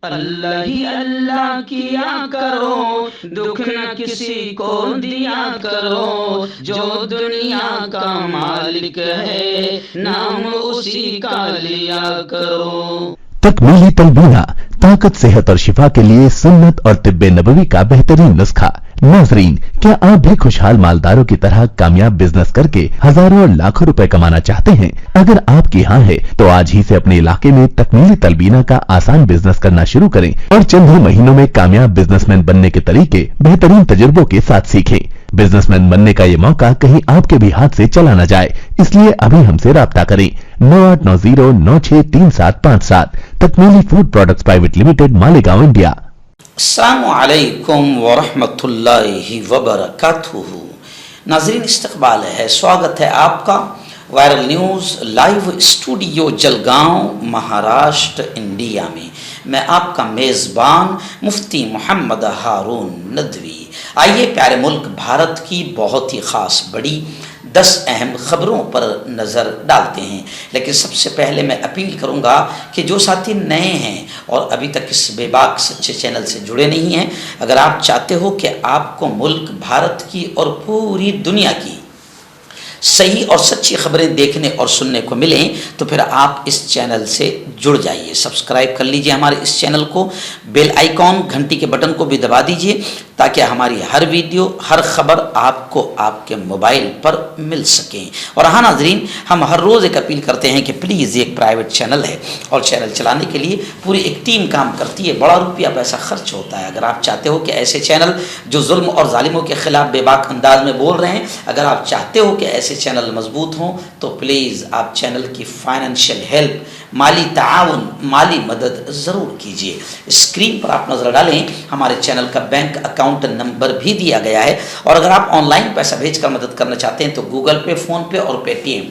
اللہ ہی اللہ کیا کرو، دکھ نہ کسی کو دیا کرو، جو دنیا کا مالک ہے نام اسی کا لیا کرو۔ تکمیلی تلبینہ طاقت، صحت اور شفا کے لیے سنت اور طب نبوی کا بہترین نسخہ۔ ناظرین، کیا آپ بھی خوشحال مالداروں کی طرح کامیاب بزنس کر کے ہزاروں اور لاکھوں روپے کمانا چاہتے ہیں؟ اگر آپ کی ہاں ہے تو آج ہی سے اپنے علاقے میں تکمیلی تلبینہ کا آسان بزنس کرنا شروع کریں اور چند ہی مہینوں میں کامیاب بزنس مین بننے کے طریقے بہترین تجربوں کے ساتھ سیکھیں۔ بزنس مین بننے کا یہ موقع کہیں آپ کے بھی ہاتھ سے چلا نہ جائے، اس لیے ابھی ہم سے رابطہ کریں۔ 9890963757 تکمیلی food products private limited, Malegaon, India. السلام علیکم ورحمۃ اللہ وبرکاتہ۔ ناظرین، استقبال ہے، سواگت ہے آپ کا viral news live studio Jalgaon, Maharashtra, India میں۔ میں آپ کا میزبان مفتی محمد ہارون ندوی۔ آئیے پیارے ملک بھارت کی بہت ہی خاص بڑی 10 اہم خبروں پر نظر ڈالتے ہیں، لیکن سب سے پہلے میں اپیل کروں گا کہ جو ساتھی نئے ہیں اور ابھی تک اس بے باک سچے چینل سے جڑے نہیں ہیں، اگر آپ چاہتے ہو کہ آپ کو ملک بھارت کی اور پوری دنیا کی صحیح اور سچی خبریں دیکھنے اور سننے کو ملیں تو پھر آپ اس چینل سے جڑ جائیے، سبسکرائب کر لیجئے ہمارے اس چینل کو، بیل آئیکن گھنٹی کے بٹن کو بھی دبا دیجئے تاکہ ہماری ہر ویڈیو، ہر خبر آپ کو آپ کے موبائل پر مل سکیں۔ اور ہاں ناظرین، ہم ہر روز ایک اپیل کرتے ہیں کہ پلیز یہ ایک پرائیویٹ چینل ہے اور چینل چلانے کے لیے پوری ایک ٹیم کام کرتی ہے، بڑا روپیہ پیسہ خرچ ہوتا ہے۔ اگر آپ چاہتے ہو کہ ایسے چینل جو ظلم اور ظالموں کے خلاف بے باک انداز میں بول رہے ہیں، اگر آپ چاہتے ہو کہ ایسے چینل مضبوط ہوں تو پلیز آپ چینل کی فائنینشیل ہیلپ، مالی تعاون، مالی مدد ضرور کیجیے۔ اسکرین پر آپ نظر ڈالیں، ہمارے چینل کا بینک اکاؤنٹ نمبر بھی دیا گیا ہے، اور اگر آپ آن لائن پیسہ بھیج کر مدد کرنا چاہتے ہیں تو گوگل پے، فون پے اور پے ٹی ایم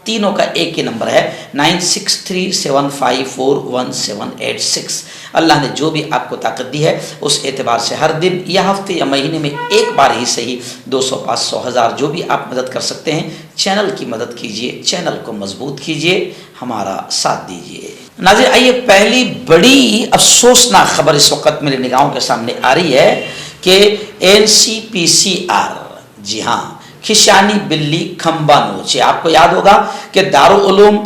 تینوں کا ایک ہی نمبر ہے 9637541786۔ اللہ نے جو بھی آپ کو طاقت دی ہے اس اعتبار سے ہر دن یا ہفتے یا مہینے میں ایک بار ہی صحیح 200، 500، 1000 جو بھی آپ مدد کر سکتے ہیں، چینل کی مدد کیجیے، چینل کو مضبوط کیجیے، ہمارا ساتھ دیجیے۔ ناظرین، آئیے پہلی بڑی افسوسناک خبر اس وقت میری نگاہوں کے سامنے آ رہی ہے کہ NCPCR، جی ہاں، کھشیانی بلی کھمبا نوچے۔ آپ کو یاد ہوگا کہ دارالعلوم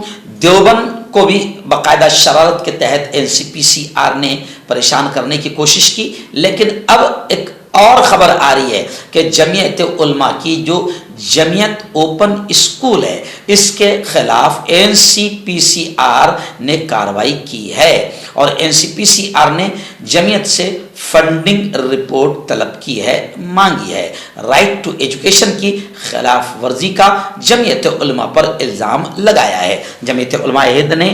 دیوبند کو بھی باقاعدہ شرارت کے تحت NCPCR نے پریشان کرنے کی کوشش کی، لیکن اب ایک اور خبر آ رہی ہے کہ جمعیت علماء کی جو جمعیت اوپن اسکول ہے، اس کے خلاف NCPCR نے کارروائی کی ہے، اور NCPCR نے جمعیت سے فنڈنگ رپورٹ طلب کی ہے، مانگی ہے۔ رائٹ ٹو ایجوکیشن کی خلاف ورزی کا جمعیت علماء پر الزام لگایا ہے۔ جمعیت علماء ہند نے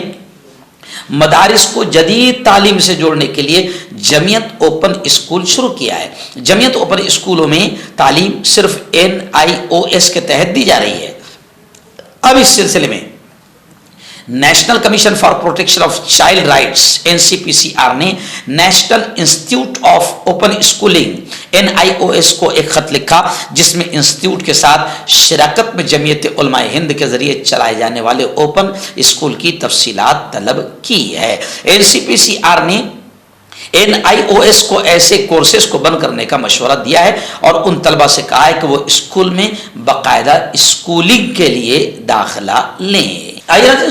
مدارس کو جدید تعلیم سے جوڑنے کے لیے جمعیت اوپن اسکول شروع کیا ہے۔ جمعیت اوپن اسکولوں میں تعلیم صرف NIOS کے تحت دی جا رہی ہے۔ اب اس سلسلے میں national commission for protection of child rights NCPCR نے national institute of open schooling NIOS کو ایک خط لکھا، جس میں انسٹیٹیوٹ کے ساتھ شراکت میں جمعیت علماء ہند کے ذریعے چلائے جانے والے اوپن اسکول کی تفصیلات طلب کی ہے۔ NCPCR نے NIOS کو ایسے کورسز کو بند کرنے کا مشورہ دیا ہے اور ان طلبہ سے کہا ہے کہ وہ اسکول میں باقاعدہ اسکولنگ کے لیے داخلہ لیں۔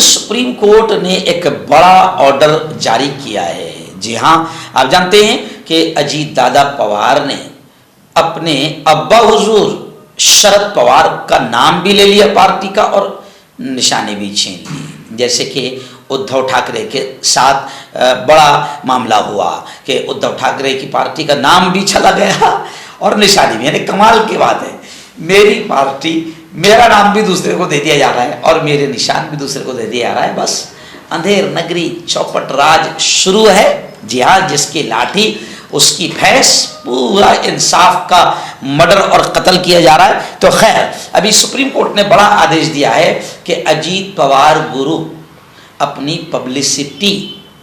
سپریم کورٹ نے ایک بڑا آرڈر جاری کیا ہے۔ جی ہاں، آپ جانتے ہیں کہ اجیت دادا پوار نے اپنے ابا حضور شرد پوار کا نام بھی لے لیا پارٹی کا اور نشانی بھی چھین لی، جیسے کہ ادھو ٹھاکرے کے ساتھ بڑا معاملہ ہوا کہ ادھو ٹھاکرے کی پارٹی کا نام بھی چلا گیا اور نشانی بھی، یعنی کمال کی بات ہے، میری پارٹی، میرا نام بھی دوسرے کو دے دیا جا رہا ہے اور میرے نشان بھی دوسرے کو دے دیا جا رہا ہے۔ بس اندھیر نگری چوپٹ راج شروع ہے۔ جی ہاں، جس کی لاٹھی اس کی بھینس، پورا انصاف کا مرڈر اور قتل کیا جا رہا ہے۔ تو خیر، ابھی سپریم کورٹ نے بڑا آدیش دیا ہے کہ اجیت پوار گروپ اپنی پبلسٹی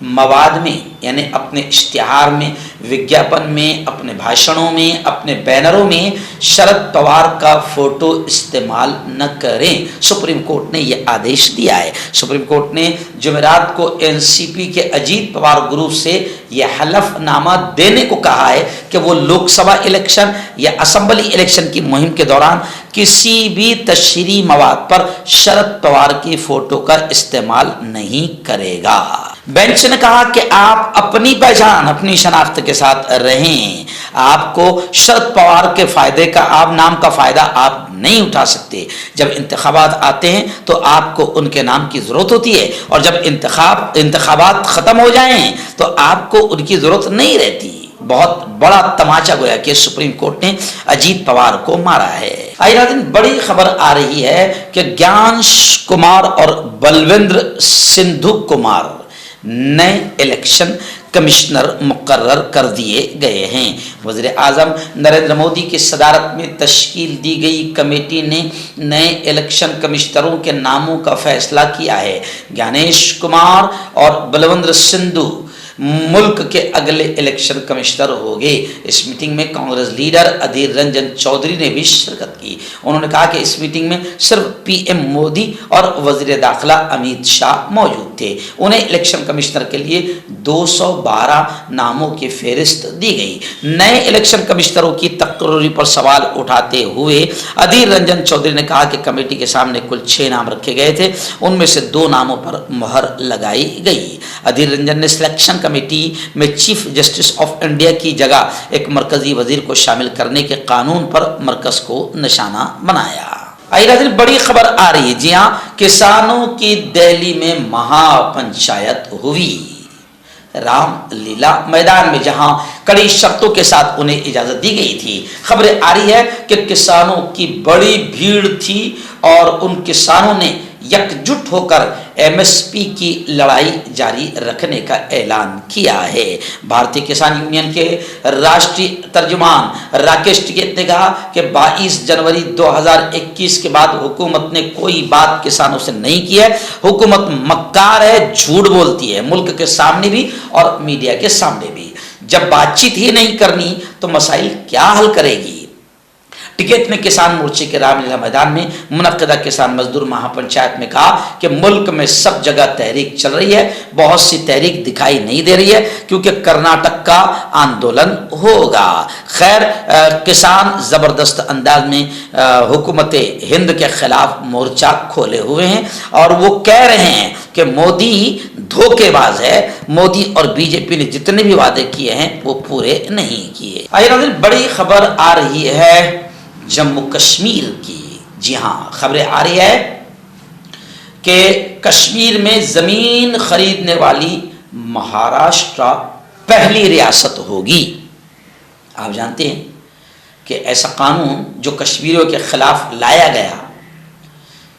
मवाद में यानी अपने इश्तिहार में, विज्ञापन में, अपने भाषणों में, अपने बैनरों में शरद पवार का फोटो इस्तेमाल न करें। सुप्रीम कोर्ट ने यह आदेश दिया है। सुप्रीम कोर्ट ने जुमेरात को एनसीपी के अजीत पवार ग्रुप से यह हलफनामा देने को कहा है कि वो लोकसभा इलेक्शन या असेंबली इलेक्शन की मुहिम के दौरान किसी भी तशरीही मवाद पर शरद पवार की फोटो का इस्तेमाल नहीं करेगा। बेंच ने कहा कि आप अपनी पहचान, अपनी शनाख्त के साथ रहें। आपको शरद पवार के फायदे का, आप नाम का फायदा आप नहीं उठा सकते। जब इंतखाबात आते हैं तो आपको उनके नाम की जरूरत होती है, और जब इंतखाबात खत्म हो जाएं तो आपको उनकी जरूरत नहीं रहती। बहुत बड़ा तमाचा गोया कि सुप्रीम कोर्ट ने अजीत पवार को मारा है। आइए दिन बड़ी खबर आ रही है कि ज्ञानेश कुमार और बलविंद्र सिंधु कुमार नए इलेक्शन कमिश्नर मुकर्रर कर दिए गए हैं। वज़ीर आज़म नरेंद्र मोदी की सदारत में तश्कील दी गई कमेटी ने नए इलेक्शन कमिश्नरों के नामों का फैसला किया है। ज्ञानेश कुमार और बलविंद्र सिंधु मुल्क के अगले इलेक्शन कमिश्नर होंगे। इस मीटिंग में कांग्रेस लीडर अधीर रंजन चौधरी ने भी शिरकत की। उन्होंने कहा कि इस मीटिंग में सिर्फ पीएम मोदी और वजीर दाखिला अमित शाह मौजूद थे। उन्हें इलेक्शन कमिश्नर के लिए 212 नामों की फहरिस्त दी गई। नए इलेक्शन कमिश्नरों की तकर्री पर सवाल उठाते हुए अधीर रंजन चौधरी ने कहा कि कमेटी के सामने कुल 6 नाम रखे गए थे, उनमें से 2 नामों पर मुहर लगाई गई। अधीर रंजन ने सिलेक्शन कमेटी में चीफ जस्टिस ऑफ इंडिया की जगह एक मरकजी वजीर को शामिल करने के कानून पर मरकज को निशाना बनाया। आइए बड़ी खबर आ रही है। जी हाँ, किसानों की दिल्ली में महापंचायत हुई। रामलीला मैदान में जहां कड़ी शर्तों के साथ उन्हें इजाजत दी गई थी। खबरें आ रही है कि किसानों की बड़ी भीड़ थी और उन किसानों ने एकजुट होकर एमएसपी की लड़ाई जारी रखने का ऐलान किया है। भारतीय किसान यूनियन के राष्ट्रीय तर्जुमान राकेश टिकैत ने कहा कि 22 जनवरी 2021 के बाद हुकूमत ने कोई बात किसानों से नहीं की है। हुकूमत मक्कार है, झूठ बोलती है, मुल्क के सामने भी और मीडिया के सामने भी। जब बातचीत ही नहीं करनी तो मसाइल क्या हल करेगी। टिकैत ने किसान मोर्चे के रामलीला मैदान में मुनक्किदा किसान मजदूर महापंचायत में कहा कि मुल्क में सब जगह तहरीक चल रही है, बहुत सी तहरीक दिखाई नहीं दे रही है क्योंकि कर्नाटक का आंदोलन होगा। खैर, किसान जबरदस्त अंदाज में हुकूमत हिंद के खिलाफ मोर्चा खोले हुए हैं और वो कह रहे हैं कि मोदी धोखेबाज है। मोदी और बीजेपी ने जितने भी वादे किए हैं वो पूरे नहीं किए। आइए बड़ी खबर आ रही है जम्मू कश्मीर की। जी हाँ, खबरें आ रही है कि कश्मीर में जमीन खरीदने वाली महाराष्ट्र पहली रियासत होगी। आप जानते हैं कि ऐसा कानून जो कश्मीरियों के खिलाफ लाया गया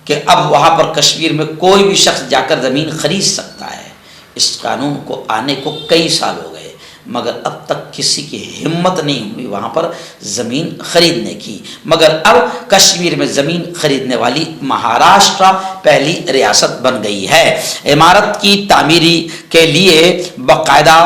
कि अब वहां पर कश्मीर में कोई भी शख्स जाकर जमीन खरीद सकता है, इस कानून को आने को कई साल हो गए, मगर अब तक किसी की हिम्मत नहीं हुई वहाँ पर ज़मीन खरीदने की। मगर अब कश्मीर में ज़मीन खरीदने वाली महाराष्ट्र पहली रियासत बन गई है। इमारत की तामीरी के लिए बाकायदा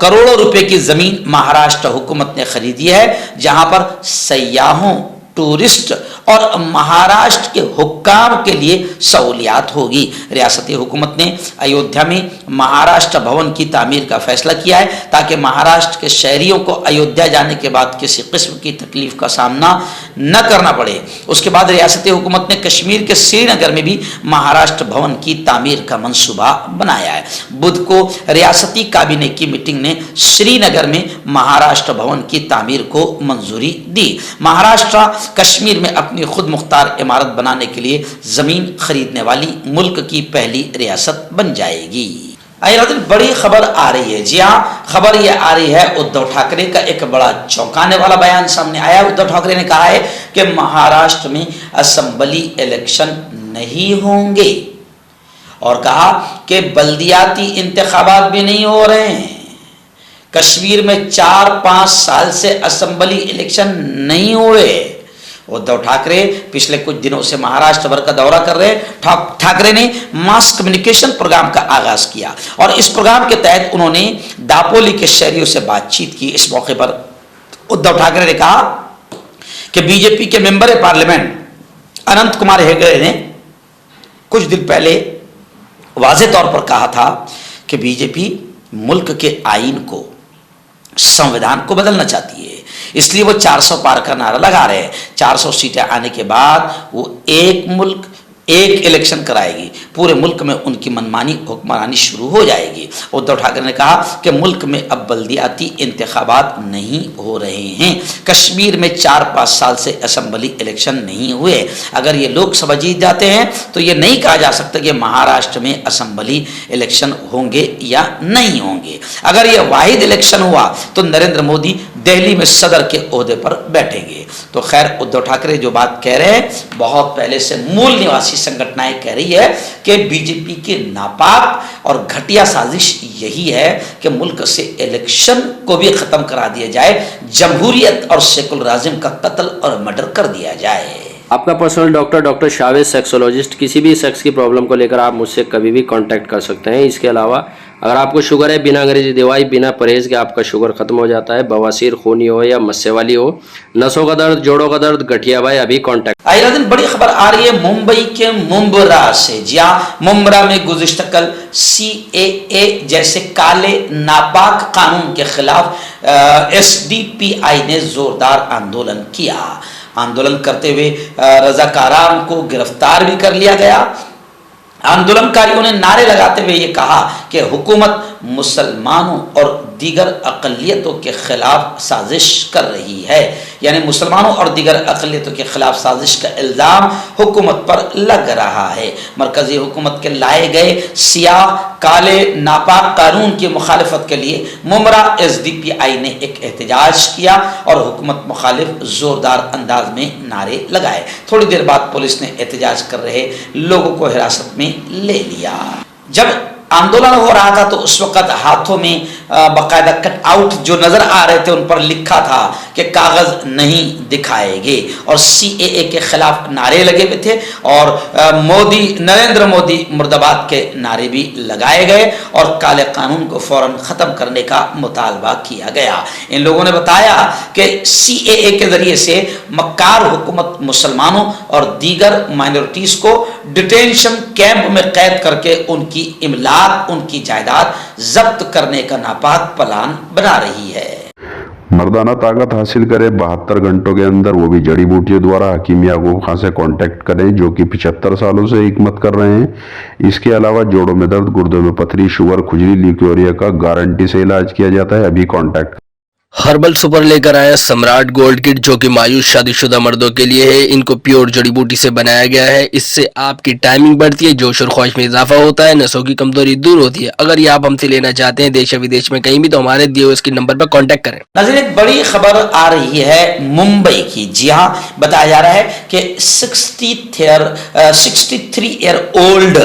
करोड़ों रुपए की ज़मीन महाराष्ट्र हुकूमत ने खरीदी है, जहाँ पर सयाहों, टूरिस्ट और महाराष्ट्र के हुक्काम के लिए सहूलियात होगी। रियासती हुकूमत ने अयोध्या में महाराष्ट्र भवन की तामीर का फैसला किया है ताकि महाराष्ट्र के शहरियों को अयोध्या जाने के बाद किसी किस्म की तकलीफ का सामना न करना पड़े। उसके बाद रियासती हुकूमत ने कश्मीर के श्रीनगर में भी महाराष्ट्र भवन की तामीर का मंसूबा बनाया है। बुध को रियासती काबीने की मीटिंग ने श्रीनगर में महाराष्ट्र भवन की तामीर को मंजूरी दी। महाराष्ट्र कश्मीर में अपनी खुद मुख्तार इमारत बनाने के लिए जमीन खरीदने वाली मुल्क की पहली रियासत बन जाएगी। आइए बड़ी खबर आ रही है। जी हाँ, खबर यह आ रही है उद्धव ठाकरे का एक बड़ा चौंकाने वाला बयान सामने आया। उद्धव ठाकरे ने कहा है कि महाराष्ट्र में असेंबली इलेक्शन नहीं होंगे और कहा कि बल्दियाती इंतखाबात भी नहीं हो रहे हैं। कश्मीर में 4-5 साल से असेंबली इलेक्शन नहीं हुए। उद्धव ठाकरे पिछले कुछ दिनों से महाराष्ट्र भर का दौरा कर रहे हैं। ठाकरे ने मास कम्युनिकेशन प्रोग्राम का आगाज किया और इस प्रोग्राम के तहत उन्होंने दापोली के शहरियों से बातचीत की। इस मौके पर उद्धव ठाकरे ने कहा कि बीजेपी के मेंबर पार्लियामेंट अनंत कुमार हेगड़े ने कुछ दिन पहले वाज़ेह तौर पर कहा था कि बीजेपी मुल्क के आईन को, संविधान को बदलना चाहती है, इसलिए वो 400 पार का नारा लगा रहे हैं। 400 सीटें आने के बाद वो एक मुल्क एक इलेक्शन कराएगी, पूरे मुल्क में उनकी मनमानी हुक्मरानी शुरू हो जाएगी। उद्धव ठाकरे ने कहा कि मुल्क में अब बल्दियाती इंतखाबात नहीं हो रहे हैं। कश्मीर में 4-5 साल से असेंबली इलेक्शन नहीं हुए। अगर ये लोकसभा जीत जाते हैं तो ये नहीं कहा जा सकता कि महाराष्ट्र में असेंबली इलेक्शन होंगे या नहीं होंगे। अगर ये वाहिद इलेक्शन हुआ तो नरेंद्र मोदी दिल्ली में सदर के ओहदे पर बैठेंगे। तो खैर उद्धव ठाकरे जो बात कह रहे हैं बहुत पहले से मूल निवासी संगठनाएं कह रही है कि बीजेपी की नापाक और घटिया साजिश यही है कि मुल्क से इलेक्शन को भी खत्म करा दिया जाए, जमहूरियत और सेकुलरिज्म का कत्ल और मर्डर कर दिया जाए। आपका पर्सनल डॉक्टर शावेद सेक्सोलॉजिस्ट, किसी भी सेक्स की प्रॉब्लम को लेकर आप मुझसे कभी भी कांटेक्ट कर सकते हैं। इसके अलावा अगर आपको शुगर है, बिना अंग्रेजी दवाई, बिना परहेज के आपका शुगर खत्म हो जाता है, बवासीर, खूनी हो या मस्से वाली हो, नसों का दर्द, जोड़ों का दर्द, गठिया भाई, अभी कांटेक्ट। आइला दिन बड़ी खबर आ रही है मुंबई के मुंब्रा से। जी हाँ, मुंब्रा में गुज़िश्ता कल CAA जैसे काले नापाक कानून के खिलाफ SDPI ने जोरदार आंदोलन किया। आंदोलन करते हुए रजाकारान को गिरफ्तार भी कर लिया गया। आंदोलनकारियों ने नारे लगाते हुए ये कहा कि हुकूमत मुसलमानों और दीगर अक़लियतों के खिलाफ साजिश कर रही है, यानी मुसलमानों और दीगर अक़लियतों के खिलाफ साजिश का इल्ज़ाम हुकूमत पर लग रहा है। मरकज़ी हुकूमत के लाए गए सियाह काले नापाक कानून की मुखालिफत के लिए मुंब्रा SDPI ने एक एहतजाज किया और हुकूमत मुखालिफ ज़ोरदार अंदाज में नारे लगाए। थोड़ी देर बाद पुलिस ने एहतजाज कर रहे लोगों को हिरासत में ले लिया। जब आंदोलन हो रहा था तो उस वक्त हाथों में बाकायदा कट आउट जो नजर आ रहे थे उन पर लिखा था कि कागज नहीं दिखाएंगे और CAA के खिलाफ नारे लगे हुए थे और नरेंद्र मोदी मुर्दाबाद के नारे भी लगाए गए और काले कानून को फौरन खत्म करने का मुतालबा किया गया। इन लोगों ने बताया कि CAA के जरिए से मक्कार हुकूमत मुसलमानों और दीगर माइनॉरिटीज को डिटेंशन कैंप में कैद करके उनकी इमलाक, उनकी जायदाद जब्त करने का नापाक प्लान बना रही है। मर्दाना ताकत हासिल करे 72 घंटों के अंदर, वो भी जड़ी बूटियों द्वारा। हकीम याकूब खान से कांटेक्ट करें जो कि 75 सालों से हिकमत कर रहे हैं। इसके अलावा जोड़ों में दर्द, गुर्दों में पथरी, शुगर, खुजली, ल्यूकेरिया का गारंटी से इलाज किया जाता है। अभी कांटेक्ट। हर्बल सुपर लेकर आया सम्राट गोल्ड किट जो कि मायूस शादीशुदा मर्दों के लिए है। इनको प्योर जड़ी बूटी से बनाया गया है। इससे आपकी टाइमिंग बढ़ती है, जोश और ख्वाहिश में इजाफा होता है, नसों की कमजोरी दूर होती है। अगर ये आप हमसे लेना चाहते हैं देश या विदेश में कहीं भी, तो हमारे दिए हुए इसके नंबर पर कांटेक्ट करें। नाज़रीन, एक बड़ी खबर आ रही है मुंबई की। जी हाँ, बताया जा रहा है कि 63 ईयर ओल्ड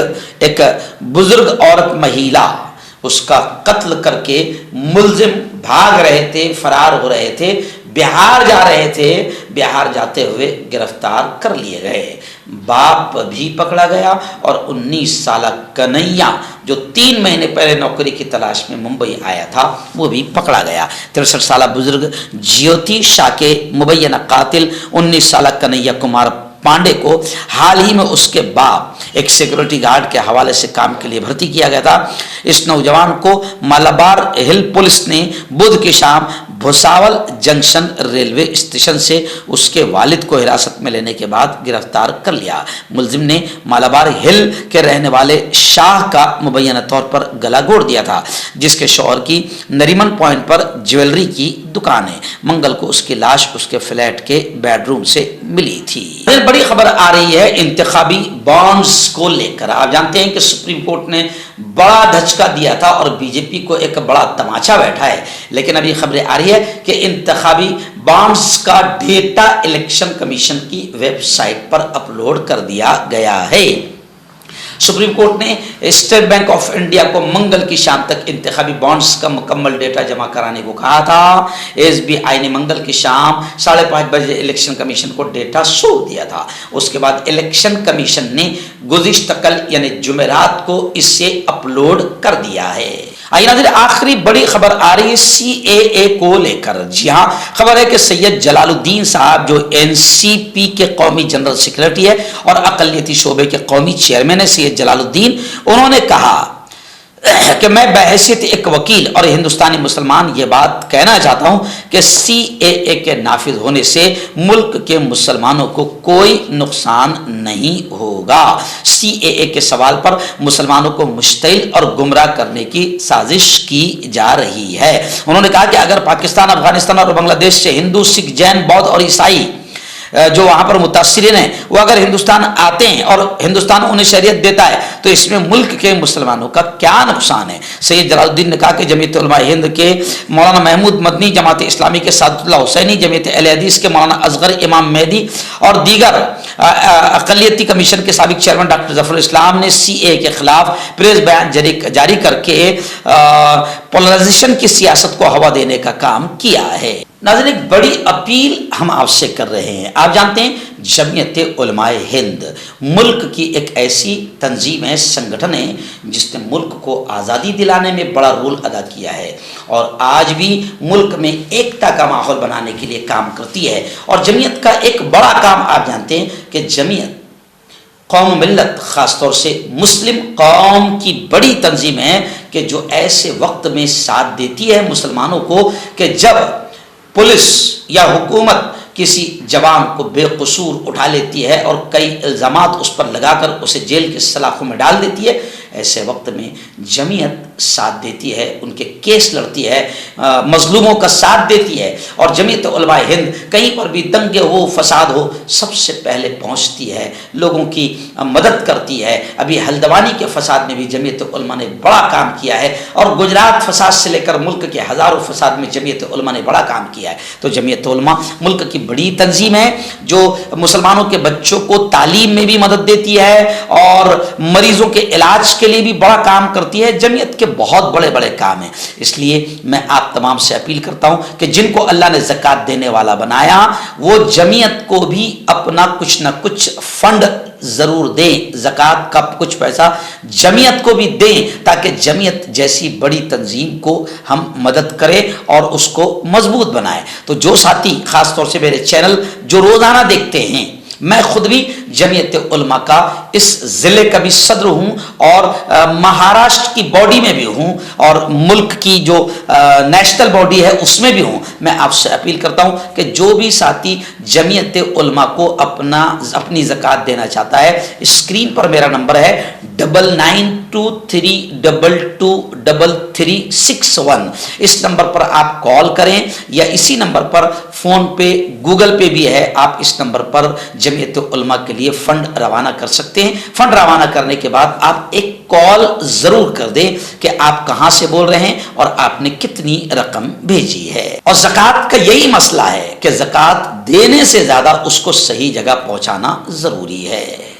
एक बुजुर्ग औरत महिला, उसका कत्ल करके मुल्जिम भाग रहे थे, फरार हो रहे थे, बिहार जा रहे थे। बिहार जाते हुए गिरफ्तार कर लिए गए। बाप भी पकड़ा गया और 19 साल कन्हैया जो 3 महीने पहले नौकरी की तलाश में मुंबई आया था वो भी पकड़ा गया। 63 साल बुजुर्ग ज्योति शाह के मुबैना कातिल 19 साल कन्हैया कुमार पांडे को हाल ही में उसके बाप एक सिक्योरिटी गार्ड के हवाले से काम के लिए भर्ती किया गया था। इस नौजवान को मलाबार हिल पुलिस ने बुध की शाम भुसावल जंक्शन रेलवे स्टेशन से उसके वालिद को हिरासत में लेने के बाद गिरफ्तार कर लिया। मुलजिम ने मलाबार हिल के रहने वाले शाह का मुबैना तौर पर गला घोट दिया था, जिसके शौहर की नरीमन पॉइंट पर ज्वेलरी की दुकान है। मंगल को उसकी लाश उसके फ्लैट के बेडरूम से मिली थी। बड़ी खबर आ रही है इंतखाबी बॉन्ड्स को लेकर। आप जानते हैं कि सुप्रीम कोर्ट ने बड़ा धचका दिया था और बीजेपी को एक बड़ा तमाचा बैठा है, लेकिन अभी खबरें आ रही है कि इंतखाबी बॉन्ड्स का डेटा इलेक्शन कमीशन की वेबसाइट पर अपलोड कर दिया गया है। सुप्रीम कोर्ट ने स्टेट बैंक ऑफ इंडिया को मंगल की शाम तक इंतखाबी बॉन्ड्स का मुकम्मल डेटा जमा कराने को कहा था। एसबीआई ने मंगल की शाम 5:30 बजे इलेक्शन कमीशन को डेटा सौंप दिया था। उसके बाद इलेक्शन कमीशन ने गुज़िश्ता कल यानी जुमेरात को इसे अपलोड कर दिया है। आइए नाज़रीन, आखिरी बड़ी खबर आ रही है सीएए को लेकर। जी हाँ, खबर है कि सैयद जलालुद्दीन साहब जो एनसीपी के कौमी जनरल सेक्रेटरी है और अक़लियती शोबे के कौमी चेयरमैन है सैयद जलालुद्दीन, उन्होंने कहा कि मैं बहैसियत एक वकील और हिंदुस्तानी मुसलमान ये बात कहना चाहता हूँ कि सीएए के नाफिज होने से मुल्क के मुसलमानों को कोई नुकसान नहीं होगा। सीएए के सवाल पर मुसलमानों को मुश्तिल और गुमराह करने की साजिश की जा रही है। उन्होंने कहा कि अगर पाकिस्तान, अफगानिस्तान और बांग्लादेश से हिंदू, सिख, जैन, बौद्ध और ईसाई जो वहाँ पर मुतासिरीन हैं वो अगर हिंदुस्तान आते हैं और हिंदुस्तान उन्हें शरीयत देता है तो इसमें मुल्क के मुसलमानों का क्या नुकसान है। सैयद जलालुद्दीन ने कहा कि जमीयत उलमा हिंद के मौलाना महमूद मदनी, जमात इस्लामी के सादुल्लाह हुसैनी, जमीयत अहले हदीस के मौलाना असगर इमाम मेहदी और दीगर अक़लियती कमीशन के साबिक चेयरमैन डॉक्टर जफरुल इस्लाम ने सीए के खिलाफ प्रेस बयान जारी करके पोलराइजेशन की सियासत को हवा देने का काम किया है। नाज़रीन, एक बड़ी अपील हम आपसे कर रहे हैं। आप जानते हैं जमीयत उलमाए हिंद मुल्क की एक ऐसी तंजीम है, संगठन है जिसने मुल्क को आज़ादी दिलाने में बड़ा रोल अदा किया है और आज भी मुल्क में एकता का माहौल बनाने के लिए काम करती है। और जमीयत का एक बड़ा काम आप जानते हैं कि जमीयत कौम मिल्लत ख़ासतौर से मुस्लिम कौम की बड़ी तंजीम है कि जो ऐसे वक्त में साथ देती है मुसलमानों को कि जब पुलिस या हुकूमत किसी जवान को बेकसूर उठा लेती है और कई इल्ज़ामात उस पर लगाकर उसे जेल के सलाखों में डाल देती है, ऐसे वक्त में जमीयत साथ देती है, उनके केस लड़ती है, मजलूमों का साथ देती है। और जमीयत उलमा हिंद कहीं पर भी दंगे हो, फसाद हो, सबसे पहले पहुंचती है, लोगों की मदद करती है। अभी हल्द्वानी के फसाद में भी जमीयत उलमा ने बड़ा काम किया है और गुजरात फसाद से लेकर मुल्क के हज़ारों फसाद में जमीयत उलमा ने बड़ा काम किया है। तो जमीयत उलमा मुल्क की बड़ी तंजीम है जो मुसलमानों के बच्चों को तालीम में भी मदद देती है और मरीजों के इलाज के लिए भी बड़ा काम करती है। जमीयत के बहुत बड़े बड़े काम हैं। इसलिए मैं आप तमाम से अपील करता हूं कि जिनको अल्लाह ने ज़कात देने वाला बनाया वो जमीयत को भी अपना कुछ ना कुछ फंड जरूर दें, ज़कात का कुछ पैसा जमीयत को भी दें ताकि जमीयत जैसी बड़ी तंजीम को हम मदद करें और उसको मजबूत बनाएं। तो जो साथी खास तौर से मेरे चैनल जो रोजाना देखते हैं, मैं खुद भी जमीयत उलमा का इस ज़िले का भी सदर हूँ और महाराष्ट्र की बॉडी में भी हूँ और मुल्क की जो नेशनल बॉडी है उसमें भी हूँ। मैं आपसे अपील करता हूँ कि जो भी साथी जमीयत उलमा को अपनी ज़कात देना चाहता है, स्क्रीन पर मेरा नंबर है 9923223361। इस नंबर पर आप कॉल करें या इसी नंबर पर फ़ोन पे, गूगल पे भी है, आप इस नंबर पर जमीयत उलमा के लिए फंड रवाना कर सकते हैं। फंड रवाना करने के बाद आप एक कॉल ज़रूर कर दें कि आप कहाँ से बोल रहे हैं और आपने कितनी रकम भेजी है। और ज़कात का यही मसला है कि ज़कात देने से ज़्यादा उसको सही जगह पहुँचाना ज़रूरी है।